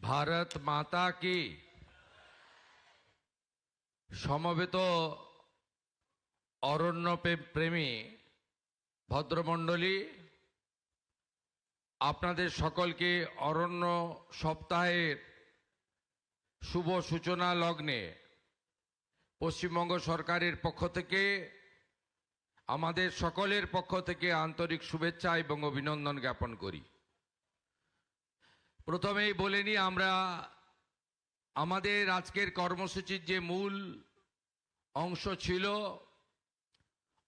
भारत माता की সমবেত অরণ্য প্রেমী ভদ্রমণ্ডলী, আপনাদের সকলকে অরণ্য সপ্তাহের শুভ সূচনা লগ্নে পশ্চিমবঙ্গ সরকারের পক্ষ থেকে আমাদের সকলের পক্ষ থেকে আন্তরিক শুভেচ্ছা এবং অভিনন্দন জ্ঞাপন করি। প্রথমেই বলে নিই, আমরা আমাদের আজকের কর্মসূচির যে মূল অংশ ছিল,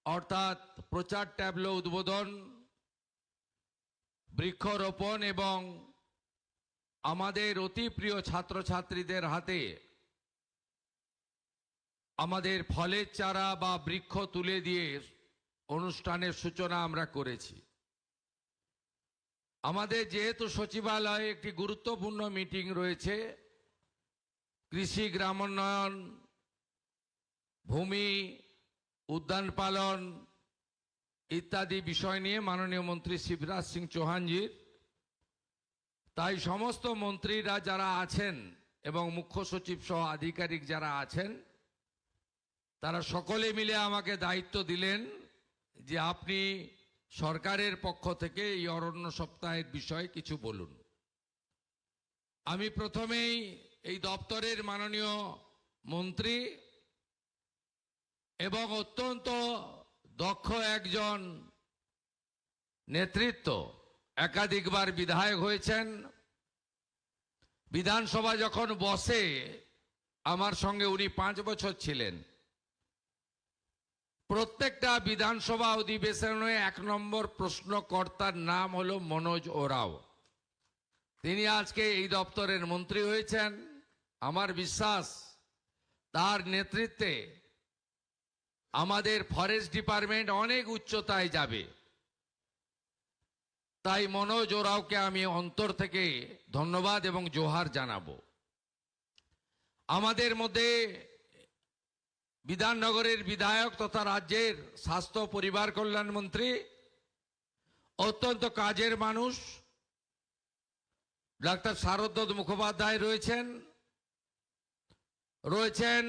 অর্থাৎ প্রচার ট্যাবলো উদ্বোধন, বৃক্ষরোপণ এবং আমাদের অতি প্রিয় ছাত্রছাত্রীদের হাতে আমাদের ফলের চারা বা বৃক্ষ তুলে দিয়ে অনুষ্ঠানের সূচনা আমরা করেছি। আমাদের যেহেতু সচিবালয়ে একটি গুরুত্বপূর্ণ মিটিং রয়েছে, কৃষি, গ্রামোন্নয়ন, ভূমি, উদ্যান পালন ইত্যাদি বিষয় নিয়ে মাননীয় মন্ত্রী শিবরাজ সিং চৌহানজির, তাই সমস্ত মন্ত্রীরা যারা আছেন এবং মুখ্য সচিব সহ আধিকারিক যারা আছেন, তারা সকলে মিলে আমাকে দায়িত্ব দিলেন যে আপনি সরকারের পক্ষ থেকে এই অরণ্য সপ্তাহের বিষয়ে কিছু বলুন। আমি প্রথমেই এই দপ্তরের মাননীয় মন্ত্রী এবং অত্যন্ত দক্ষ একজন নেতৃত্ব, একাধিকবার বিধায়ক হয়েছেন, বিধানসভা যখন বসে আমার সঙ্গে উনি 5 বছর ছিলেন। প্রত্যেকটা বিধানসভা অধিবেশনে 1 নম্বর প্রশ্নকর্তার নাম হলো মনোজ ওরাও। তিনি আজকে এই দপ্তরের মন্ত্রী হয়েছেন। আমার বিশ্বাস তার নেতৃত্বে আমাদের ফরেস্ট ডিপার্টমেন্ট অনেক উচ্চতায় যাবে। তাই মনোজ ওরাওকে আমি অন্তর থেকে ধন্যবাদ এবং জোহার জানাবো। আমাদের মধ্যে বিধাননগরের বিধায়ক তথা রাজ্যের স্বাস্থ্য পরিবার কল্যাণ মন্ত্রী, অত্যন্ত কাজের মানুষ ডাক্তার শারদ মুখোপাধ্যায় রয়েছেন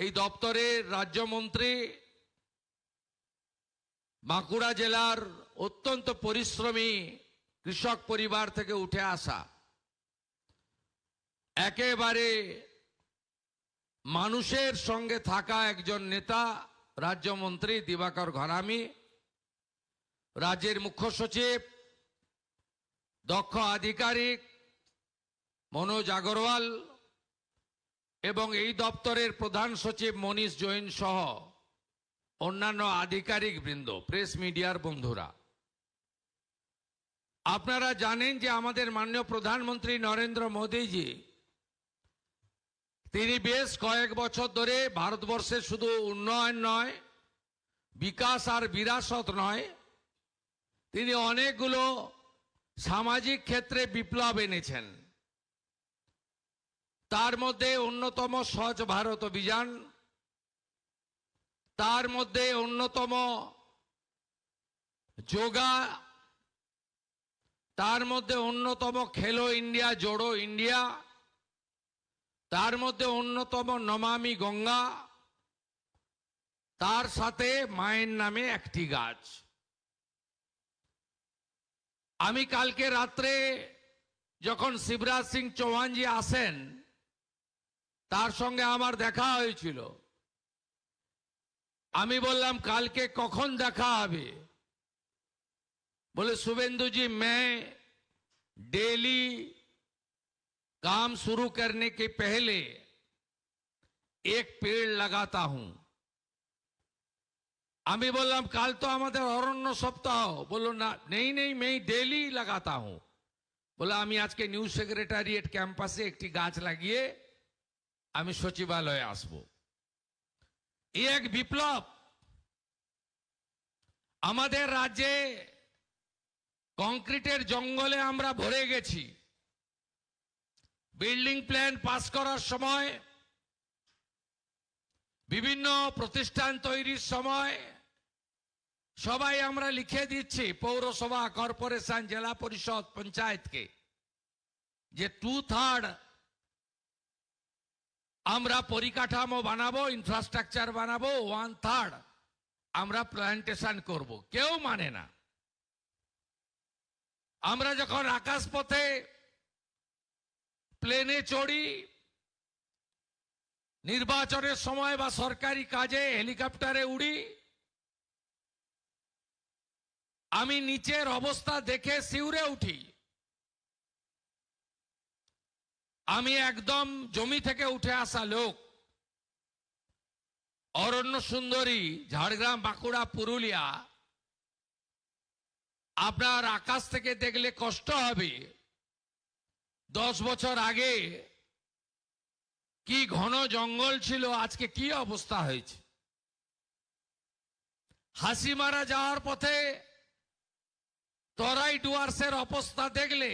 এই দপ্তরের রাজ্যমন্ত্রী, বাঁকুড়া জেলার অত্যন্ত পরিশ্রমী কৃষক পরিবার থেকে উঠে আসা, একেবারে মানুষের সঙ্গে থাকা একজন নেতা, রাজ্যমন্ত্রী দিবাকর ঘরামি, রাজ্যের মুখ্য সচিব দক্ষ আধিকারিক মনোজ আগরওয়াল এবং এই দপ্তরের প্রধান সচিব মনীষ জৈন সহ অন্যান্য আধিকারিক বৃন্দ, প্রেস মিডিয়ার বন্ধুরা, আপনারা জানেন যে আমাদের মাননীয় প্রধানমন্ত্রী নরেন্দ্র মোদীজি, তিনি বেশ কয়েক বছর ধরে ভারতবর্ষের শুধু উন্নয়ন নয়, বিকাশ আর বিরাসত নয়, তিনি অনেকগুলো সামাজিক ক্ষেত্রে বিপ্লব এনেছেন। তার মধ্যে অন্যতম স্বচ্ছ ভারত অভিযান, তার মধ্যে অন্যতম যোগা, তার মধ্যে অন্যতম খেলো ইন্ডিয়া, জোড়ো ইন্ডিয়া, তার মধ্যে অন্যতম নমামি গঙ্গা, তার সাথে মায়ের নামে একটি গাছ। আমি কালকে রাত্রে যখন শিবরাজ সিং চৌহানজি আসেন, তার সঙ্গে আমার দেখা হয়েছিল। আমি বললাম, কালকে কখন দেখা হবে? बोले शुभेंदु जी, मैं डेली काम शुरू करने के पहले एक पेड़ लगाता हूं। আমি বললাম, কাল তো আমাদের অরণ্য সপ্তাহ। বললো না, নেই নেই, मैं डेली लगाता हूं। বলে আমি আজকে নিউ সেক্রেটারিয়েট ক্যাম্পাসে একটি গাছ লাগিয়ে আমি সচিবালয়ে আসব। এই এক বিপ্লব। আমাদের রাজ্যে কংক্রিটের জঙ্গলে আমরা ভরে গেছি। বিল্ডিং প্ল্যান পাস করার সময়, বিভিন্ন প্রতিষ্ঠান তৈরির সময় সবাই আমরা লিখে দিচ্ছি পৌরসভা, কর্পোরেশন, জেলা পরিষদ, পঞ্চায়েতকে, যে 2/3 আমরা পরিকাঠামো বানাবো, ইনফ্রাস্ট্রাকচার বানাবো, 1/3 আমরা প্ল্যান্টেশন করব, কেউ মানে না। আমরা যখন আকাশপথে প্লেনে চড়ি, নির্বাচনের সময় বা সরকারি কাজে হেলিকপ্টারে উড়ি, আমি নিচের অবস্থা দেখে শিউরে উঠি। আমি একদম জমি থেকে উঠে আসা লোক। অরণ্য সুন্দরী, ঝাড়গ্রাম, বাঁকুড়া, পুরুলিয়া, আপনার আকাশ থেকে দেখলে কষ্ট হবে। 10 বছর আগে কি ঘন জঙ্গল ছিল, আজকে কি অবস্থা হয়েছে। হাসিমারা যাওয়ার পথে তরাই ডুয়ার্সের অবস্থা দেখলে,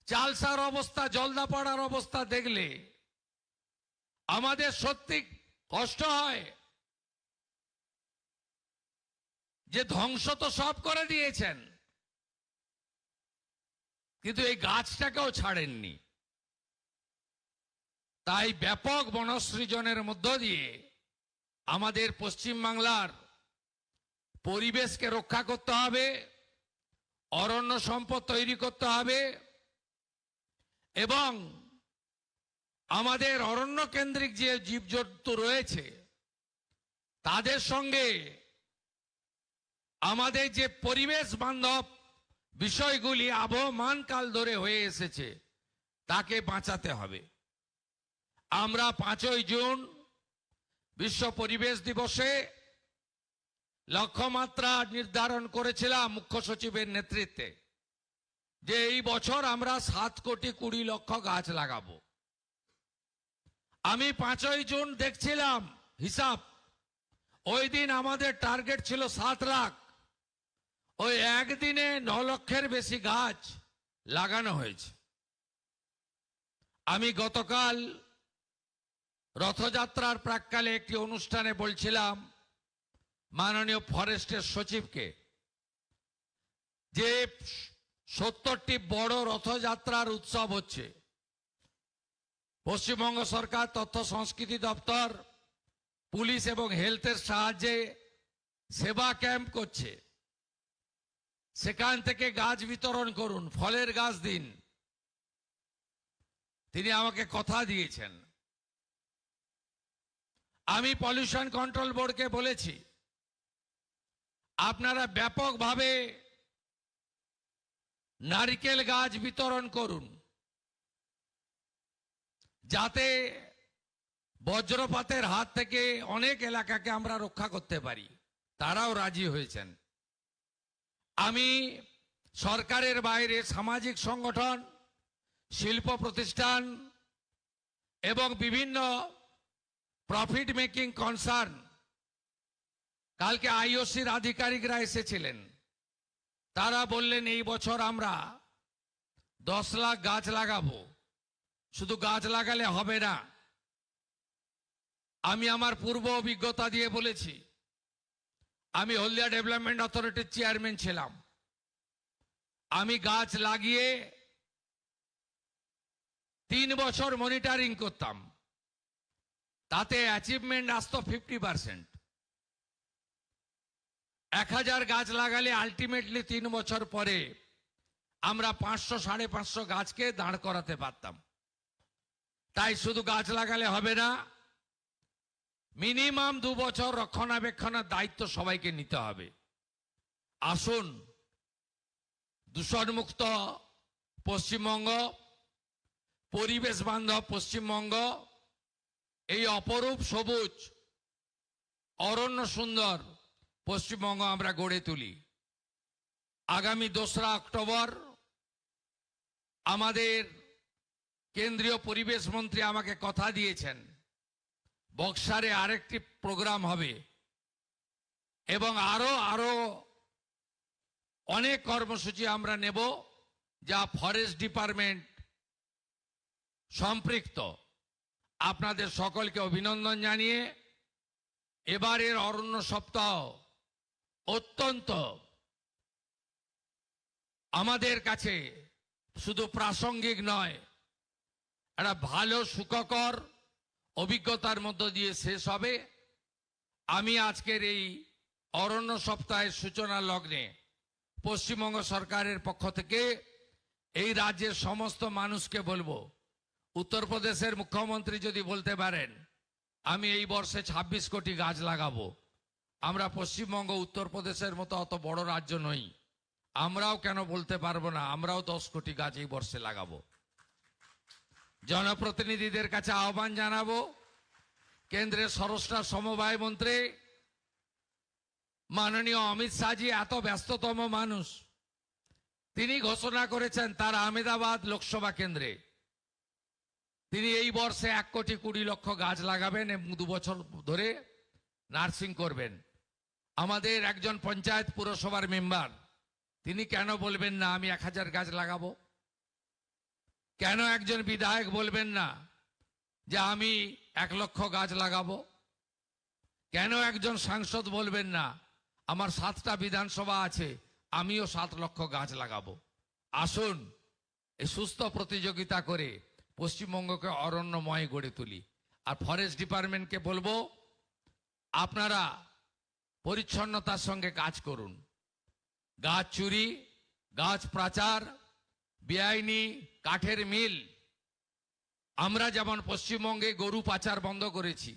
চালসার অবস্থা, জলদাপাড়ার অবস্থা দেখলে আমাদের সত্যি কষ্ট হয় যে ধ্বংস তো সব করে দিয়েছেন, কিন্তু এই গাছটাকেও ছাড়েননি। তাই ব্যাপক বনসৃজনের মধ্য দিয়ে আমাদের পশ্চিমবাংলার পরিবেশকে রক্ষা করতে হবে, অরণ্য সম্পদ তৈরি করতে হবে এবং আমাদের অরণ্য কেন্দ্রিক যে জীবজন্তু রয়েছে তাদের সঙ্গে আমাদের যে পরিবেশ বান্ধব বিষয়গুলি আবহমানকাল ধরে হয়ে এসেছে তাকে বাঁচাতে হবে। আমরা 5ই জুন বিশ্ব পরিবেশ দিবসে লক্ষ্যমাত্রা নির্ধারণ করেছিলাম মুখ্য সচিবের নেতৃত্বে যে এই বছর আমরা 7,20,00,000 গাছ লাগাবো। আমি 5ই জুন দেখছিলাম হিসাব, ওই দিন আমাদের টার্গেট ছিল 7 লাখ। ওই একদিনে 9 লক্ষের বেশি গাছ লাগানো হয়েছে। আমি গতকাল রথযাত্রার প্রাক্কালে একটি অনুষ্ঠানে বলছিলাম মাননীয় ফরেস্টের সচিবকে যে 70টি বড় রথযাত্রার উৎসব হচ্ছে। পশ্চিমবঙ্গ সরকার তথ্য সংস্কৃতি দপ্তর, পুলিশ এবং হেলথের সাহায্যে সেবা ক্যাম্প করছে। সেখান থেকে গাছ বিতরণ করুন, ফলের গাছ দিন। তিনি আমাকে কথা দিয়েছেন। আমি পলিউশন কন্ট্রোল বোর্ডকে বলেছি আপনারা ব্যাপকভাবে নারকেল গাছ বিতরণ করুন যাতে বজ্রপাতের হাত থেকে অনেক এলাকাকে আমরা রক্ষা করতে পারি। তারাও রাজি হয়েছেন। আমি সরকারের বাইরে সামাজিক সংগঠন, শিল্প প্রতিষ্ঠান এবং বিভিন্ন প্রফিট মেকিং কনসার্ন, কালকে আইওসির আধিকারিকরা এসেছিলেন, তারা বললেন এই বছর আমরা 10 লাখ গাছ লাগাবো। শুধু গাছ লাগালে হবে না, আমি আমার পূর্ব অভিজ্ঞতা দিয়ে বলেছি, আমি হলদিয়া ডেভেলপমেন্ট অথরিটির চেয়ারম্যান ছিলাম। আমি গাছ লাগিয়ে 3 বছর মনিটরিং করতাম, তাতে অ্যাচিভমেন্ট আসতো 50%। 1000 গাছ লাগালে আলটিমেটলি 3 বছর পরে আমরা 500-550 গাছকে দাঁড় করাতে পারতাম। তাই শুধু গাছ লাগালে হবে না, মিনিমাম 2 বছর রক্ষণাবেক্ষণের দায়িত্ব সবাইকে নিতে হবে। আসুন দূষণমুক্ত পশ্চিমবঙ্গ, পরিবেশ বান্ধব পশ্চিমবঙ্গ, এই অপরূপ সবুজ অরণ্য সুন্দর পশ্চিমবঙ্গ আমরা গড়ে তুলি। আগামী 2রা অক্টোবর আমাদের কেন্দ্রীয় পরিবেশ মন্ত্রী আমাকে কথা দিয়েছেন বক্সারে আরেকটি প্রোগ্রাম হবে এবং আরো অনেক কর্মসূচি আমরা নেব যা ফরেস্ট ডিপার্টমেন্ট সম্পৃক্ত। আপনাদের সকলকে অভিনন্দন জানিয়ে এবারের অরণ্য সপ্তাহ অত্যন্ত আমাদের কাছে শুধু প্রাসঙ্গিক নয়, একটা ভালো সুখকর অভিজ্ঞতার মধ্য দিয়ে শেষ হবে। আমি আজকের এই অরণ্য সপ্তাহের সূচনা লগ্নে পশ্চিমবঙ্গ সরকারের পক্ষ থেকে এই রাজ্যের সমস্ত মানুষকে বলবো, উত্তরপ্রদেশের মুখ্যমন্ত্রী যদি বলতে পারেন আমি এই বর্ষে 26 কোটি গাছ লাগাবো, আমরা পশ্চিমবঙ্গ উত্তরপ্রদেশের মতো অত বড় রাজ্য নই, আমরাও কেন বলতে পারবো না, আমরাও 10 কোটি গাছ এই বর্ষে লাগাবো। জনপ্রতিনিধিদের কাছে আহ্বান জানাবো, কেন্দ্রের স্বরাষ্ট্র সমবায় মন্ত্রী মাননীয় অমিত শাহজি এত ব্যস্ততম মানুষ, তিনি ঘোষণা করেছেন তার আহমেদাবাদ লোকসভা কেন্দ্রে তিনি এই বর্ষে 1,20,00,000 গাছ লাগাবেন এবং 2 বছর ধরে নার্সিং করবেন। আমাদের একজন পঞ্চায়েত পুরসভার মেম্বার তিনি কেন বলবেন না আমি 1000 গাছ লাগাবো? কেন একজন বিধায়ক বলবেন না যে আমি 1 লক্ষ গাছ লাগাবো? কেন একজন সাংসদ বলবেন না আমার 7টা বিধানসভা আছে আমিও 7 লক্ষ গাছ লাগাবো? আসুন এই সুস্থ প্রতিযোগিতা করে পশ্চিমবঙ্গকে অরণ্যময় গড়ে তুলি। আর ফরেস্ট ডিপার্টমেন্টকে বলবো আপনারা পরিচ্ছন্নতার সঙ্গে কাজ করুন। গাছ চুরি, গাছ পাচার, বেআইনি কাঠের মিল, আমরা যেমন পশ্চিমবঙ্গে গরু পাচার বন্ধ করেছি,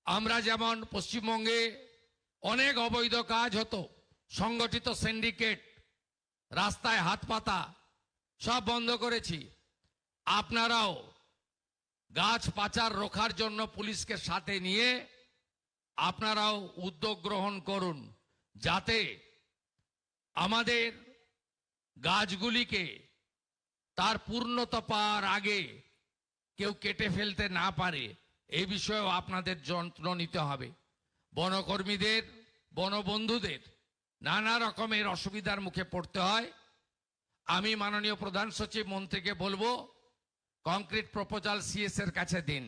আমরা যেমন পশ্চিমবঙ্গে অনেক অবৈধ কাজ হতো, সংগঠিত সিন্ডিকেট, রাস্তায় হাত পাতা সব বন্ধ করেছি, আপনারাও গাছ পাচার রোখার জন্য পুলিশকে সাথে নিয়ে আপনারাও উদ্যোগ গ্রহণ করুন, যাতে আমাদের গাছগুলিকে তার পূর্ণতা পাওয়ার আগে কেউ কেটে ফেলতে না পারে। এই বিষয়েও আপনাদের যত্ন নিতে হবে। বনকর্মীদের, বনবন্ধুদের নানা রকমের অসুবিধার মুখে পড়তে হয়। আমি মাননীয় প্রধান সচিব মন্ত্রীকে বলবো কংক্রিট প্রপোজাল সিএস এর কাছে দিন,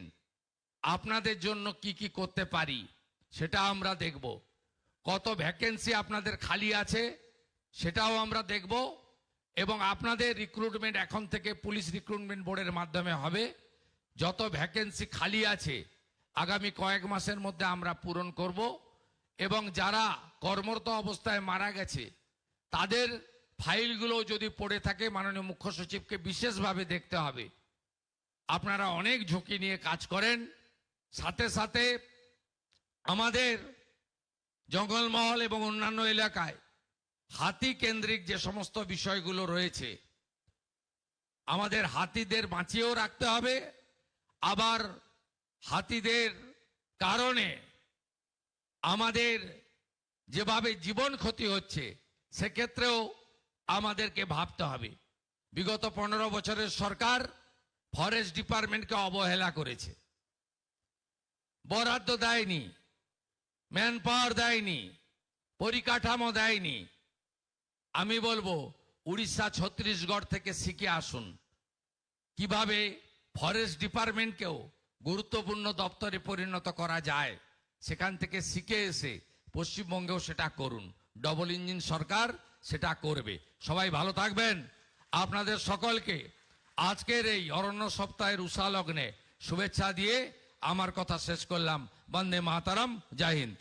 আপনাদের জন্য কি কি করতে পারি সেটা আমরা দেখব। কত ভ্যাকেন্সি আপনাদের খালি আছে সেটাও আমরা দেখব, এবং আপনাদের রিক্রুটমেন্ট এখন থেকে পুলিশ রিক্রুটমেন্ট বোর্ডের মাধ্যমে হবে। যত ভ্যাকেন্সি খালি আছে আগামী কয়েক মাসের মধ্যে আমরা পূরণ করব, এবং যারা কর্মরত অবস্থায় মারা গেছে তাদের ফাইলগুলো যদি পড়ে থাকে মাননীয় মুখ্য সচিবকে বিশেষভাবে দেখতে হবে। আপনারা অনেক ঝুঁকি নিয়ে কাজ করেন, সাথে সাথে আমাদের জঙ্গলমহল এবং অন্যান্য এলাকায় হাতি কেন্দ্রিক যে সমস্ত বিষয়গুলো রয়েছে আমাদের হাতিদের বাঁচিয়েও রাখতে হবে। আবার হাতিদের কারণে আমাদের যেভাবে জীবন ক্ষতি হচ্ছে সেক্ষেত্রেও আমাদেরকে ভাবতে হবে। বিগত 15 বছরের সরকার ফরেস্ট ডিপার্টমেন্টকে অবহেলা করেছে, বরাদ্দ দেয়নি, ম্যান পাওয়ার দেয়নি, পরিকাঠামো দেয়নি। আমি বলবো উড়িষ্যা, ছত্তিশগড় থেকে শিখে আসুন কিভাবে ফরেস্ট ডিপার্টমেন্টকেও গুরুত্বপূর্ণ দপ্তরে পরিণত করা যায়। সেখান থেকে শিখে এসে পশ্চিমবঙ্গেও সেটা করুন। ডবল ইঞ্জিন সরকার সেটা করবে। সবাই ভালো থাকবেন। আপনাদের সকলকে আজকের এই অরণ্য সপ্তাহের উষা লগ্নে শুভেচ্ছা দিয়ে আমার কথা শেষ করলাম। বন্দে মাতরম। জয় হিন্দ।